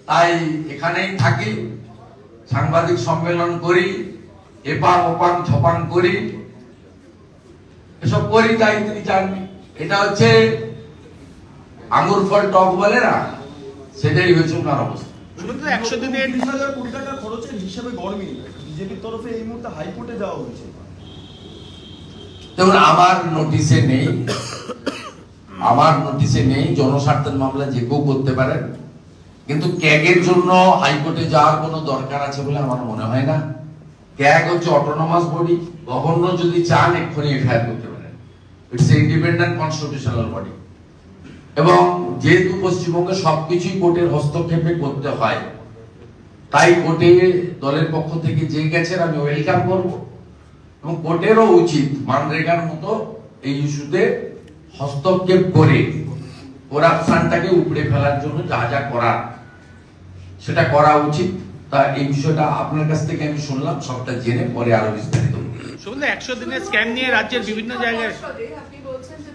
তাই এখানেই থাকি, সাংবাদিক সম্মেলন করি, এপাং ওপাং ছপাং করি, এসব করি। তাই তিনি জানবি, এটা হচ্ছে আঙ্গুর ফল টক বলে না, সেটাই হয়েছে ওনার অবস্থা। 100 দিনের 30,000 কোটি টাকা খরচের হিসাবে গরমি বিজেপির তরফে এই মুহূর্তে হাইকোর্টে যাওয়া হয়েছে। দেখুন, আমার নোটিশে নেই, জনস্বার্থের মামলা যে কেউ করতে পারেন, কিন্তু ক্যাগের জন্য হাইকোর্টে যাওয়ার কোনো দরকার আছে বলে আমার মনে হয় না। ক্যাগ হচ্ছে অটোনমাস বডি, গভর্নর যদি চান এক্ষুনি এফআইআর করতে পারেন। It's a independent constitutional body, এবং যেহেতু পশ্চিমবঙ্গে সবকিছুই কোর্টের হস্তক্ষেপে করতে হয়, তাই কোর্টে দলের পক্ষ থেকে যে গেছেন আমি ওয়েলকাম করব, এবং কোর্টেরও উচিত মানরেগার মতো এই ইস্যুতে হস্তক্ষেপ করে করাপশনটাকে উপড়ে ফেলার জন্য যা যা করা সেটা করা উচিত। তা এই বিষয়টা আপনার কাছ থেকে আমি শুনলাম, সবটা জেনে পরে আরো বিস্তারিত। শুধু 100 দিনের স্ক্যাম নিয়ে রাজ্যের বিভিন্ন জায়গায় আপনি বলছেন যে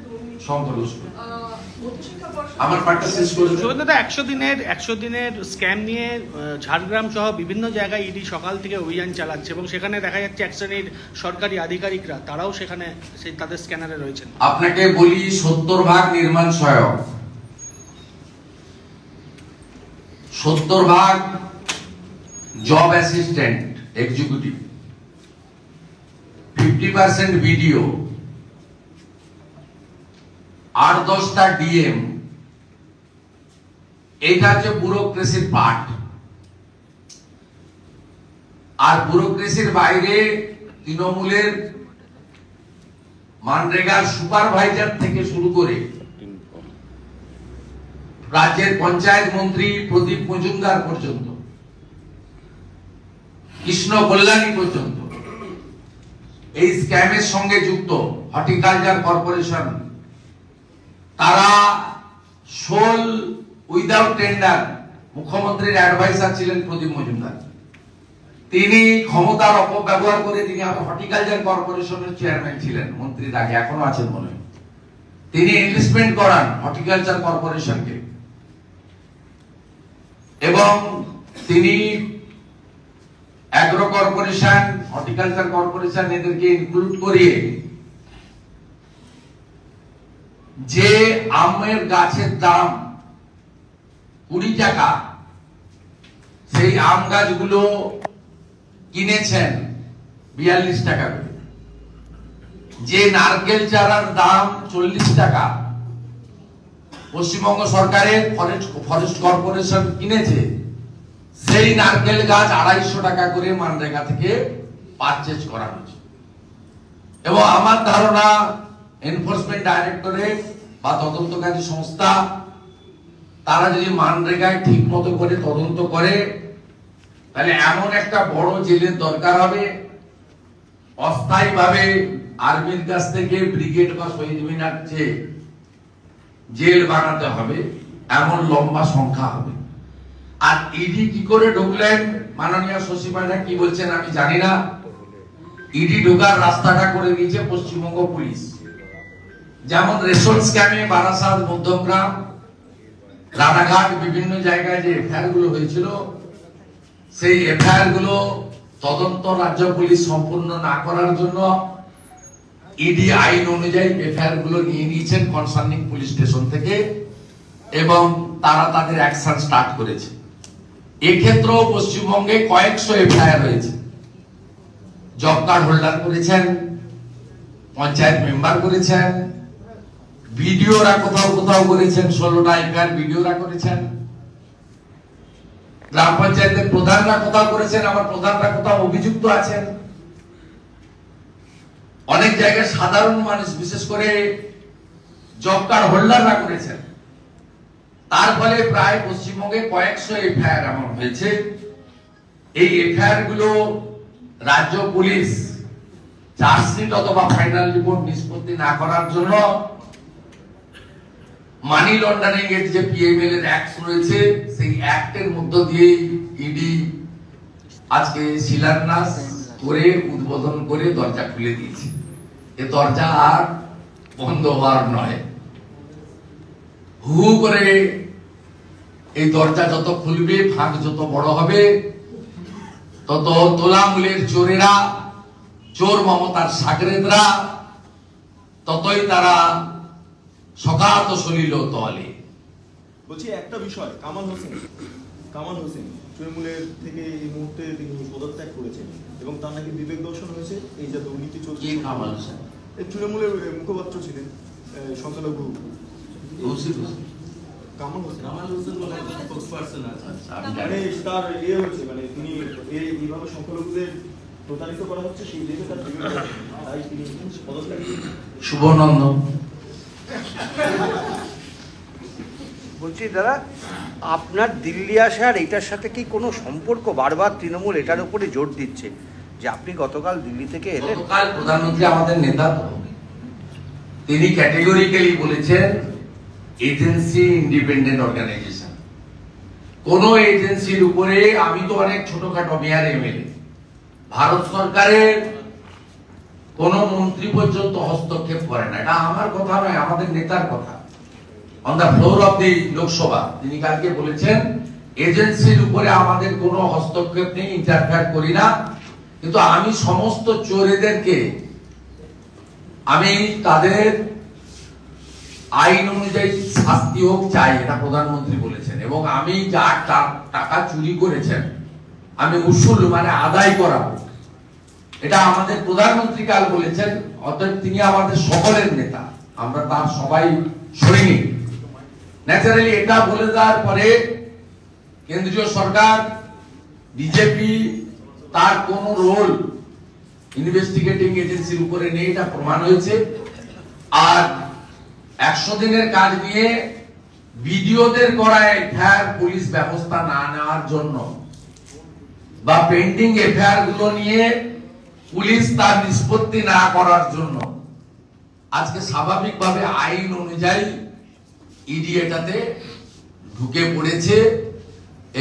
আমার পার্টটা শেষ করে শুভেন্দু, 100 দিনের স্ক্যাম নিয়ে ঝাড়গ্রাম সহ বিভিন্ন জায়গায় ইডি সকাল থেকে অভিযান চালাচ্ছে, এবং সেখানে দেখা যাচ্ছে এক শ্রেণীর সরকারি আধিকারিকরা তারাও সেখানে তাদের স্ক্যানারে রয়েছেন। আপনাকে বলি, 70% নির্মাণ সহায়ক, 70% জব অ্যাসিস্ট্যান্ট এক্সিকিউটিভ, 50% ভিডিও, 8-10টা ডিএম। এটা হচ্ছে ব্যুরোক্রেসির পার্ট। আর ব্যুরোক্রেসির বাইরে তৃণমূলের মানরেগার সুপারভাইজার থেকে শুরু করে রাজ্যের পঞ্চায়েত মন্ত্রী প্রদীপ মজুমদার পর্যন্ত, কৃষ্ণ কল্যাণী পর্যন্ত এই স্ক্যামের সঙ্গে যুক্ত। হর্টিকালচার কর্পোরেশন, তারা সোল উইদাউট টেন্ডার, মুখ্যমন্ত্রীর অ্যাডভাইসার ছিলেন প্রদীপ মজুমদার। তিনি ক্ষমতার অপব্যবহার করে তিনি হর্টিকালচার কর্পোরেশনের চেয়ারম্যান ছিলেন মন্ত্রীর আগে, এখনো আছেন মনে হয়। তিনি ইনভেস্টমেন্ট করান হর্টিকালচার কর্পোরেশনকে, এবং তিনি অ্যাগ্রো কর্পোরেশন, হর্টিকালচার কর্পোরেশন এদেরকে ইনক্লুড করিয়ে যে আমের গাছের দাম 20 টাকা, সেই আম গাছগুলো কিনেছেন 42 টাকা করে। যে নারকেল চারার দাম 40 টাকা পশ্চিমবঙ্গ সরকারের ফরেস্ট কর্পোরেশন কিনেছে, সেই নারকেল গাছ 250 টাকা করে মানরেগা থেকে পারচেজ করা হয়েছে। এবং আমার ধারণা এনফোর্সমেন্ট ডাইরেক্টরেট বা তদন্তকারী সংস্থা তারা যদি মানরেগায় ঠিক মতো করে তদন্ত করে, তাহলে এমন একটা বড় জেলের দরকার হবে, অস্থায়ীভাবে আর্মির কাছ থেকে ব্রিগেড বা শহীদ মিনার চেয়ে জেল বানাতে হবে, এমন লম্বা সংখ্যা হবে। আর ইডি কি করে ঢুকলেন, মাননীয় সচিবালয় কি বলছেন আমি জানি না। ইডি ঢোকার রাস্তাটা করে দিয়েছে পশ্চিমবঙ্গ পুলিশ। যেমন রেশন স্ক্যামে বারাসাত, মধ্যমগ্রাম, রানাঘাট বিভিন্ন জায়গায় যে এফআইআর গুলো হয়েছিল, সেই এফআইআর গুলো তদন্ত রাজ্য পুলিশ সম্পূর্ণ না করার জন্য ইডি আইন অনুযায়ী এফআইআর গুলো নিয়ে নিয়েছেন কনসার্নিং পুলিশ স্টেশন থেকে এবং তারা তাদের অ্যাকশন স্টার্ট করেছে। এক্ষেত্রেও পশ্চিমবঙ্গে কয়েকশো এফআইআর হয়েছে। জব কার্ড হোল্ডার করেছেন, পঞ্চায়েত মেম্বার করেছেন, বিডিওরা কোথাও কোথাও করেছেন, 16টা এফআইআর বিডিওরা করেছেন, গ্রাম পঞ্চায়েতের প্রধানরা কোথাও করেছেন, আবার প্রধানরা কোথাও অভিযুক্ত আছেন। অনেক জায়গায় সাধারণ মানুষ বিশেষ করে জব কার্ড হোল্ডাররা করেছেন। তার ফলে প্রায় পশ্চিমবঙ্গে কয়েকশো এফআইআর এমন হয়েছে। এই এফআইআর গুলো রাজ্য পুলিশ চার্জশিট অথবা ফাইনাল রিপোর্ট নিষ্পত্তি না করার জন্য মানি লন্ডারিং এর যে পিএমএল এর অ্যাক্ট রয়েছে, সেই অ্যাক্টের মধ্য দিয়ে ইডি আজকে শিলান্যাস করে উদ্বোধন করে দরজা খুলে দিয়েছে। এ দরজা আর বন্ধ হওয়ার নয়। হু করে এই দরজা যত খুলবে, ফাঁক যত বড় হবে, তত তোলামূলের চোরেরা, চোর মমতার সাগরেদরা ততই তারা সকাত সলিল তলে। বলছি একটা বিষয়, কামাল হোসেন তৃণমূলের থেকে এই মুহূর্তে তিনি পদত্যাগ করেছেন এবং তার নাকি বিবেক দর্শন হয়েছে। এই যে দুর্নীতি চলছে, কামাল হোসেন তৃণমূলের মুখপাত্র ছিলেন সংখ্যালঘু কামাল হোসেন মানে তার হচ্ছে, মানে তিনি এইভাবে সংখ্যালঘুদের প্রতারিত করা হচ্ছে, সেই দেখে তার তাই তিনি পদত্যাগ। শুভনন্দন বলছি দাদা, আপনার দিল্লি আসার এটার সাথে কি কোনো সম্পর্ক? বারবার তৃণমূল এটার উপরে জোর দিচ্ছে যে আপনি গতকাল দিল্লি থেকে এলেন। গতকাল প্রধানমন্ত্রী আমাদের নেতা, তিনি ক্যাটেগরিক্যালি বলেছেন এজেন্সি ইন্ডিপেন্ডেন্ট অর্গানাইজেশন। কোন এজেন্সির উপরে, আমি তো অনেক ছোটখাটো মেয়র এমএলএ, ভারত সরকারের কোন মন্ত্রী পর্যন্ত হস্তক্ষেপ করে না। এটা আমার কথা নয়, আমাদের নেতার কথা। On the floor of the Lok Sabha তিনি কালকে বলেছেন এজেন্সির উপরে আমাদের কোনো হস্তক্ষেপ নেই, ইন্টারফেয়ার করি না। কিন্তু আমি সমস্ত চোরেদেরকে আমি তাদের আইন অনুযায়ী শাস্তি হোক চাই, এটা প্রধানমন্ত্রী বলেছেন। এবং আমি যা টাকা চুরি করেছেন আমি উসুল মানে আদায় করাবো, এটা আমাদের প্রধানমন্ত্রী কাল বলেছেন। অতএব তিনি আমাদের সকলের নেতা, আমরা তার সবাই সৈনিক। ন্যাচারালি এটা বলে দেওয়ার পরে কেন্দ্রীয় সরকার, বিজেপি তার কোন রোল ইনভেস্টিগেটিং এজেন্সির উপরে নেই, এটা প্রমাণ হয়েছে। আর 100 দিনের কাজ নিয়ে বিডিওদের করা এফআইআর পুলিশ ব্যবস্থা না নেওয়ার জন্য বা পেন্ডিং এফআইআর গুলো নিয়ে পুলিশ তার নিষ্পত্তি না করার জন্য আজকে স্বাভাবিকভাবে আইন অনুযায়ী ইডি এটাতে ঢুকে পড়েছে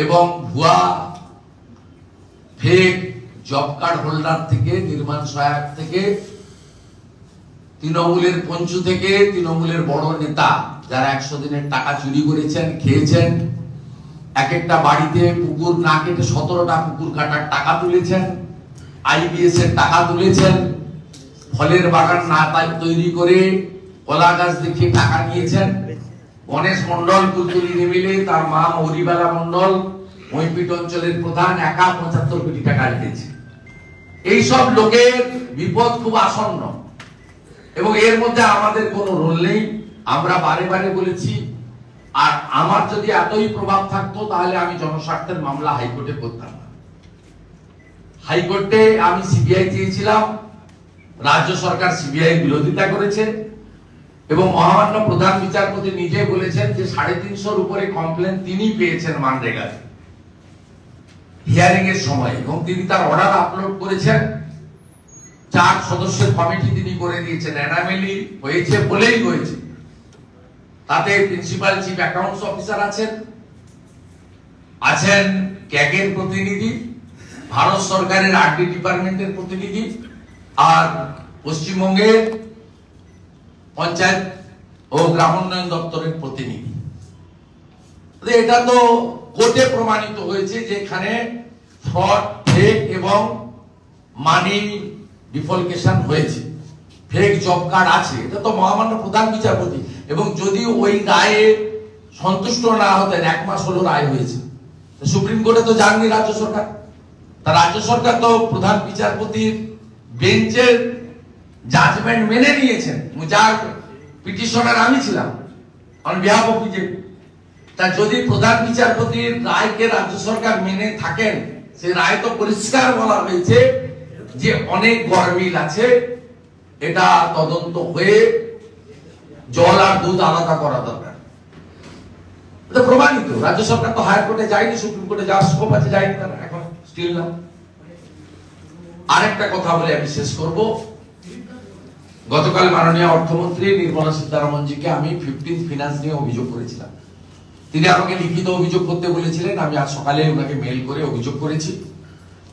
এবং ভুয়া ফেক জব কার্ড হোল্ডার থেকে, নির্মাণ সহায়ক থেকে, তৃণমূলের পঞ্চু থেকে, তৃণমূলের বড় নেতা যারা 100 দিনের টাকা চুরি করেছেন, খেয়েছেন, এক একটা বাড়িতে পুকুর না কেটে 17টা পুকুর কাটার টাকা তুলেছেন, আইবিএস এর টাকা তুলেছেন, ফলের বাগান না তৈরি করে কলা গাছ দেখিয়ে টাকা নিয়েছেন। গণেশ মন্ডল কুলতুলি মিলে তার মা মরিবালা মন্ডল মহিপিট অঞ্চলের প্রধান একা 75 কোটি টাকা রেখেছে। এইসব লোকের বিপদ খুব আসন্ন এবং এর মধ্যে আমাদের কোনো রোল নেই। আমরা বারে বারে বলেছি, আর আমার যদি এতই প্রভাব থাকতো তাহলে আমি জনস্বার্থের মামলা হাইকোর্টে করতাম না। হাইকোর্টে আমি সিবিআই চেয়েছিলাম, রাজ্য সরকার সিবিআই বিরোধিতা করেছে। এবং মহামান্য প্রধান বিচারপতি নিজে বলেছেন যে 350-র উপরে কমপ্লেন তিনি পেয়েছেন মানরেগা হিয়ারিং এর সময়, এবং তিনি তার অর্ডার আপলোড করেছেন। 4 সদস্যের কমিটি তিনি করে দিয়েছেন। এনামেলি হয়েছে বলেই হয়েছে। তাতে প্রিন্সিপাল চিফ অ্যাকাউন্টস অফিসার আছেন ক্যাগের প্রতিনিধি, ভারত সরকারের আরডি ডিপার্টমেন্টের প্রতিনিধি, আর পশ্চিমবঙ্গের পঞ্চায়েত ও গ্রামোন্নয়ন দপ্তরের প্রতিনিধি। এটা তো কোর্টে প্রমাণিত হয়েছে যে এখানে ফ্রড, ফেক এবং মানি ডিফলকেশন হয়েছে, ফেক জব কার্ড আছে। এটা তো মহামান্য প্রধান বিচারপতি, এবং যদি ওই রায়ে সন্তুষ্ট না হতেন, 1 মাস হলো রায় হয়েছে, সুপ্রিম কোর্টে তো যাননি রাজ্য সরকার। তা রাজ্য সরকার তো প্রধান বিচারপতির বেঞ্চের জাজমেন্ট মেনে নিয়েছেন, যার পিটিশনার আমি ছিলাম অন বিহাফ অফ বিজেপি। তা যদি প্রধান বিচারপতির রায়কে রাজ্য সরকার মেনে থাকেন, সেই রায় তো পরিষ্কার বলা হয়েছে যে অনেক গরমিল আছে, এটা তদন্ত হয়ে জল আর দুধ আলাদা করা দরকার। এটা প্রমাণিত। রাজ্য সরকার তো হায়ার কোর্টে যায়নি, সুপ্রিম কোর্টে যাওয়ার স্কোপ আছে, যায়নি তারা, এখন স্টিল না। আরেকটা কথা বলে আমি শেষ করব। গতকাল মাননীয় অর্থমন্ত্রী নির্মলা সীতারামনজিকে আমি 15th ফিনান্স নিয়ে অভিযোগ করেছিলাম। তিনি আমাকে লিখিত অভিযোগ করতে বলেছিলেন, আমি আজ সকালে ওনাকে মেইল করে অভিযোগ করেছি।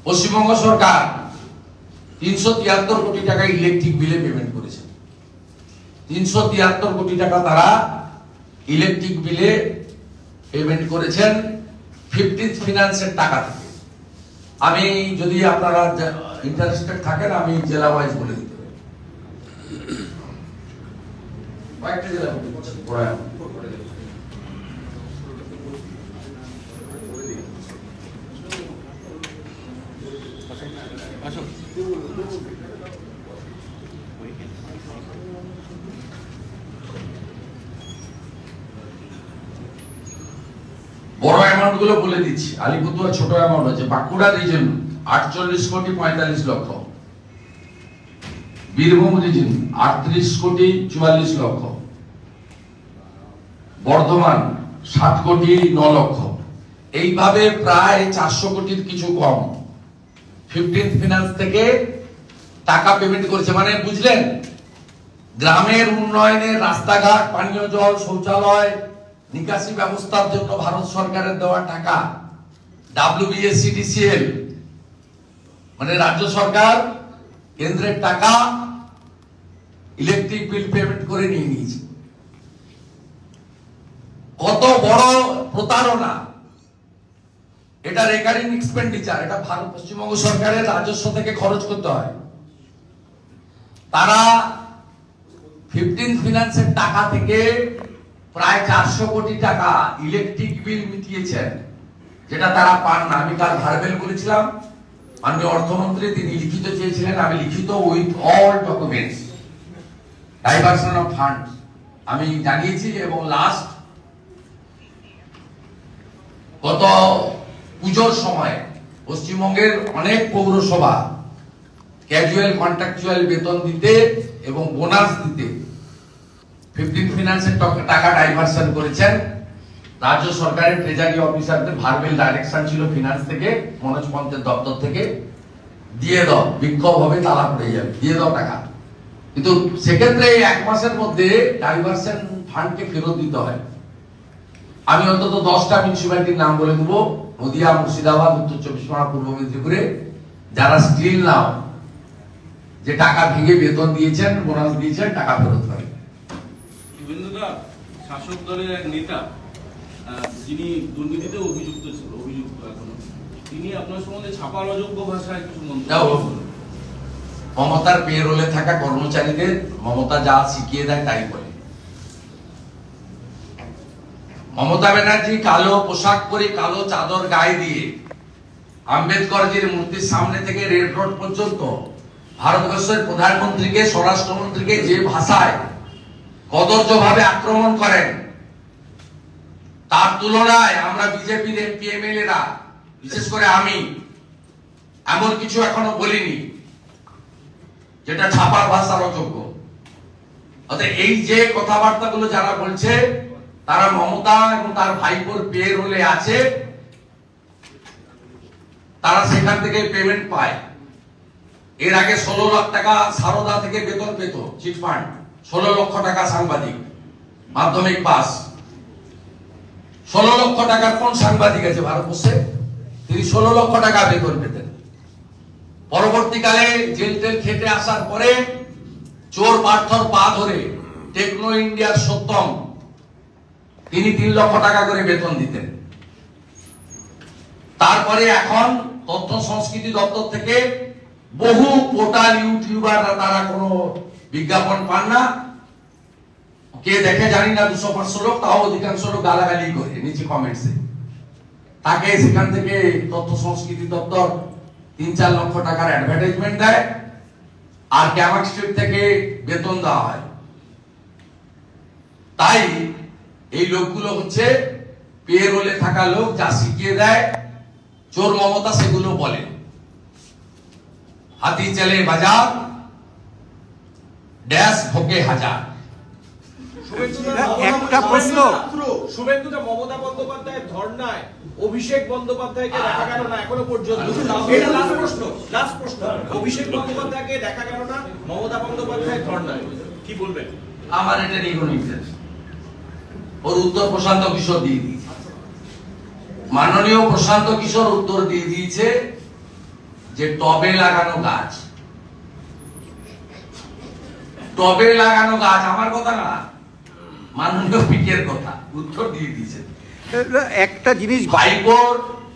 পশ্চিমবঙ্গ সরকার 373 কোটি টাকা ইলেকট্রিক বিলে পেমেন্ট করেছে। 373 কোটি টাকা তারা ইলেকট্রিক বিলে পেমেন্ট করেছেন 15th ফিনান্সের টাকা থেকে। আমি যদি আপনারা ইন্টারেস্টেড থাকেন, আমি জেলা ওয়াইজ বলে দিতে পারি। কয়েকটা জেলা বড় অ্যামাউন্ট গুলো বলে দিচ্ছি। আলিপুরদুয়ার ছোট অ্যামাউন্ট আছে। বাঁকুড়া রিজন 48 কোটি 45 লক্ষ, বীরভূম রিজন 38 কোটি 44 লক্ষ, বর্ধমান 7 কোটি 9 লক্ষ। এইভাবে প্রায় 400 কোটির কিছু কম 15th ফিনান্স থেকে টাকা পেমেন্ট করেছে। মানে বুঝলেন, গ্রামের উন্নয়নের রাস্তাঘাট, পানীয় জল, শৌচালয়, নিকাশি ব্যবস্থার জন্য ভারত সরকারের দেওয়া টাকা, WBSCDCL মানে রাজ্য সরকার কেন্দ্রের টাকা ইলেকট্রিক বিল পেমেন্ট করে নিয়ে নিয়েছে। কত বড় প্রতারণা! এটা রেকারিং এক্সপেন্ডিচার, এটা ভারত পশ্চিমবঙ্গ সরকারের রাজস্ব থেকে খরচ করতে হয়। তারা 15th ফিনান্সের টাকা থেকে প্রায় 400 কোটি টাকা ইলেকট্রিক বিল মিটিয়েছেন, যেটা তারা পান না। আমি কাল ভার্বেল বলেছিলাম, মাননীয় অর্থমন্ত্রী তিনি লিখিত চেয়েছিলেন, আমি লিখিত with all documents diversion of fund আমি জানিয়েছি। এবং লাস্ট গত পুজোর সময় পশ্চিমবঙ্গের অনেক পৌরসভা ক্যাজুয়াল কন্ট্রাকচুয়াল বেতন দিতে এবং বোনাস দিতে 15th ফিনান্সের টাকা ডাইভারশন করেছেন। রাজ্য সরকারের ট্রেজারি অফিসারদের ভার্বেল ডাইরেকশন ছিল ফিনান্স থেকে, মনোজ পন্থের দপ্তর থেকে, দিয়ে দাও, বিক্ষোভ হবে, তালা পড়ে যাবে, দিয়ে দাও টাকা। কিন্তু সেক্ষেত্রে 1 মাসের মধ্যে ডাইভারশন ফান্ডকে ফেরত দিতে হয়। আমি অন্তত 10টা মিউনিসিপ্যালিটির নাম বলে দেবো, নদিয়া, মুর্শিদাবাদ, উত্তর 24 পরগনা, পূর্ব মেদিনীপুরে, যারা স্টিল নাও যে টাকা ভেঙে বেতন দিয়েছেন, বোনাস দিয়েছেন, টাকা ফেরত হবে। শাসক দলের এক নেতা যিনি দুর্নীতিতে অভিযুক্ত এখনো, তিনি আপনার সম্বন্ধে ছাপার অযোগ্য ভাষায় কিছু মন্তব্য। মমতার পেরোলে থাকা কর্মচারীদের মমতা যা শিখিয়ে দেয় তাই বলে। মমতা ব্যানার্জি কালো পোশাক পরে, কালো চাদর গায়ে দিয়ে আম্বেদকরজির মূর্তির সামনে থেকে রেড রোড পর্যন্ত ভারতবর্ষের প্রধানমন্ত্রীকে, স্বরাষ্ট্রমন্ত্রীকে যে ভাষায় কদর্যভাবে আক্রমণ করেন, তার তুলনায় আমরা বিজেপির এমপি এমএলএরা, বিশেষ করে আমি, এমন কিছু এখনো বলিনি যেটা ছাপার ভাষার অযোগ্য। অতএব এই যে কথাবার্তাগুলো যারা বলছে তারা মমতা এবং তার ভাইপোর পেয়ে রোলে আছে, তারা সেখান থেকে পেমেন্ট পায়। এর আগে 16 লাখ টাকা সারদা থেকে বেতন পেত চিটফান্ড, 16 লক্ষ টাকা সাংবাদিক মাধ্যমিক পাস। 16 লক্ষ টাকার কোন সাংবাদিক আছে ভারতবর্ষে? তিনি 16 লক্ষ টাকা বেতন পেতেন। পরবর্তীকালে জেল টেল খেটে আসার পরে চোর পার্থর পা ধরে টেকনো ইন্ডিয়ার সত্যম, তিনি 3 লক্ষ টাকা করে বেতন দিতেন। তারপরে এখন তথ্য সংস্কৃতি দপ্তর থেকে বহু পোর্টাল ইউটিউবাররা তারা কোনো বিজ্ঞাপন পান না, কে দেখে জানি না, 200-500 লোক, তাও অধিকাংশ লোক গালাগালি করে নিচে কমেন্টসে। তাকে সেখান থেকে তথ্য সংস্কৃতি দপ্তর 3-4 লক্ষ টাকার অ্যাডভার্টাইজমেন্ট দেয়, আর ক্যামাক স্ট্রিট থেকে বেতন দেওয়া হয়। তাই এই লোকগুলো হচ্ছে পেরোলে থাকা লোক, যা শিখিয়ে দেয় চোর মমতা সেগুলো বলে। হাতি চলে বাজার, ড্যাশ ভোগে হাজার। একটা প্রশ্ন, শুভেন্দুদা মমতা বন্দ্যোপাধ্যায়ের ধর্নায় অভিষেক বন্দ্যোপাধ্যায়কে দেখা গেল না এখনো পর্যন্ত। এটা লাস্ট প্রশ্ন, অভিষেক বন্দ্যোপাধ্যায়কে দেখা গেল না মমতা বন্দ্যোপাধ্যায়ের ধর্নায়, কি বলবেন? আমার এটা নিয়ে কোনো ইন্টারেস্ট, ওর উত্তর প্রশান্ত কিশোর দিয়ে দিয়েছে। মাননীয় প্রশান্ত কিশোর উত্তর দিয়ে দিয়েছে যে টবে লাগানো গাছ, টবে লাগানো গাছ আমার কথা না, মাননীয় পিকের কথা, উত্তর দিয়ে দিয়েছে। একটা জিনিস ভাইপোর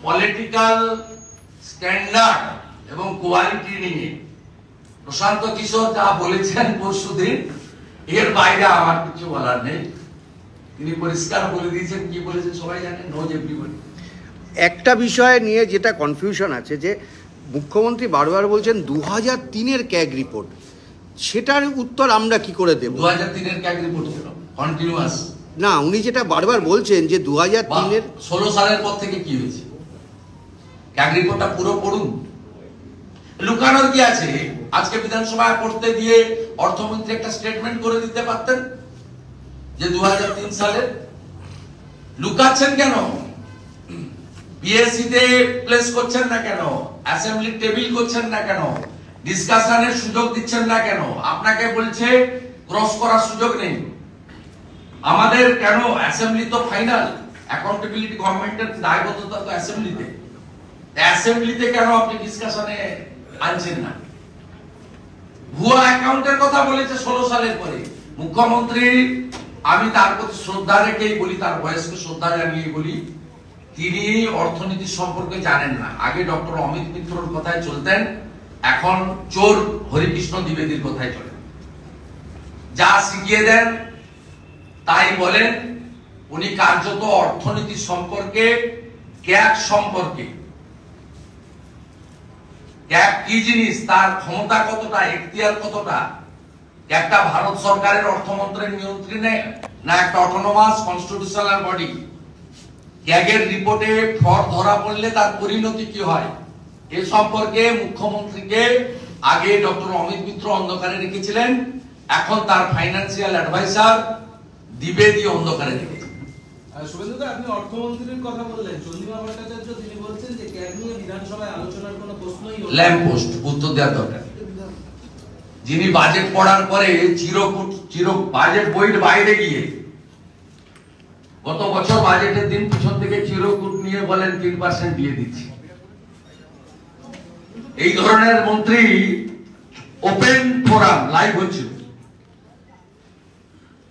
পলিটিক্যাল স্ট্যান্ডার্ড এবং কোয়ালিটি নিয়ে প্রশান্ত কিশোর যা বলেছেন পরশুদিন, এর বাইরে আমার কিছু বলার নেই। তিনি পরিষ্কার বলে দিয়েছেন, কি বলেছেন সবাই জানেন, নোজ এভরিবডি। একটা বিষয় নিয়ে যেটা কনফিউশন আছে যে মুখ্যমন্ত্রী বারবার বলছেন 2003-এর ক্যাগ রিপোর্ট, সেটার উত্তর আমরা কি করে দেব? 2003-এর ক্যাগ রিপোর্ট ছিল কন্টিনিউয়াস না, উনি যেটা বারবার বলছেন যে 2003-এর 16 সালের পর থেকে কি হয়েছে, ক্যাগ রিপোর্টটা পুরো পড়ুন। লুকানোর কি আছে? আজকে বিধানসভায় পড়তে দিয়ে অর্থমন্ত্রী একটা স্টেটমেন্ট করে দিতে পারতেন যে 2003 সালে। লুকাচ্ছেন কেন? পিএসসি তে প্লেস করছেন না কেন? অ্যাসেম্বলি টেবিল করছেন না কেন? ডিসকাশনের সুযোগ দিচ্ছেন না কেন? আপনাকে বলছে ক্রস করার সুযোগ নেই। আমাদের কেন? অ্যাসেম্বলি তো ফাইনাল, অ্যাকাউন্টেবিলিটি গভর্নমেন্টের দায়বদ্ধতা তো অ্যাসেম্বলিতে। অ্যাসেম্বলিতে কেন আপনি ডিসকাশনে আনছেন না? ভুয়া অ্যাকাউন্টের কথা বলেছে 16 সালের পরে মুখ্যমন্ত্রী। আমি তার প্রতি শ্রদ্ধা রেখেই বলি, তার বয়সকে শ্রদ্ধা জানিয়ে বলি, তিনি অর্থনীতি সম্পর্কে জানেন না। আগে ডক্টর অমিত মিত্রর কথায় চলতেন, এখন চোর হরিকৃষ্ণ দ্বিবেদীর কথায় চলেন। যা শিখিয়ে দেন তাই বলেন। উনি কার্যত অর্থনীতি সম্পর্কে, ক্যাগ সম্পর্কে, ক্যাগ কি জিনিস, তার ক্ষমতা কতটা, এখতিয়ার কতটা, একটা ভারত সরকারের অর্থমন্ত্রীর নিয়ন্ত্রণে না একটা অটোনোমাস কনস্টিটিউশনাল বডি। ক্যাগের রিপোর্টে ফ্রড ধরা পড়লে তার পরিণতি কি হয় এ সম্পর্কে মুখ্যমন্ত্রীকে আগে ডক্টর অমিত মিত্র অন্ধকারে রেখেছিলেন, এখন তার ফাইন্যান্সিয়াল অ্যাডভাইজার দ্বিবেদী অন্ধকারে রেখেছেন। শুভেন্দুদা, আপনি অর্থমন্ত্রীর কথা বললেন, চন্দ্রিমা ভট্টাচার্য তিনি বলছেন যে ক্যাগ নিয়ে বিধানসভায় আলোচনার কোনো প্রশ্নই হলো না। ল্যাম্প পোস্ট উত্তর দেওয়ার দরকার। যিনি বাজেট পড়ার পরে বাজেট বইয়ের বাইরে গিয়ে গত বছর বাজেটের দিন পিছন থেকে চিরকুট নিয়ে বলেন 3% দিয়ে দিচ্ছি, এই ধরনের মন্ত্রী ওপেন ফোরাম লাইভ হচ্ছিল।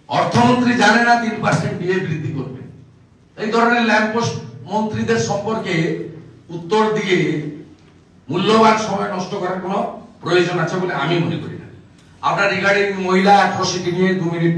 অর্থমন্ত্রী জানে না 3% দিয়ে বৃদ্ধি করবে। এই ধরনের ল্যাম্পপোস্ট মন্ত্রীদের সম্পর্কে উত্তর দিয়ে মূল্যবান সময় নষ্ট করার কোনো প্রয়োজন আছে বলে আমি মনে করি না। আপনার রিগার্ডিং মহিলা অ্যাট্রসিটি নিয়ে 2 মিনিট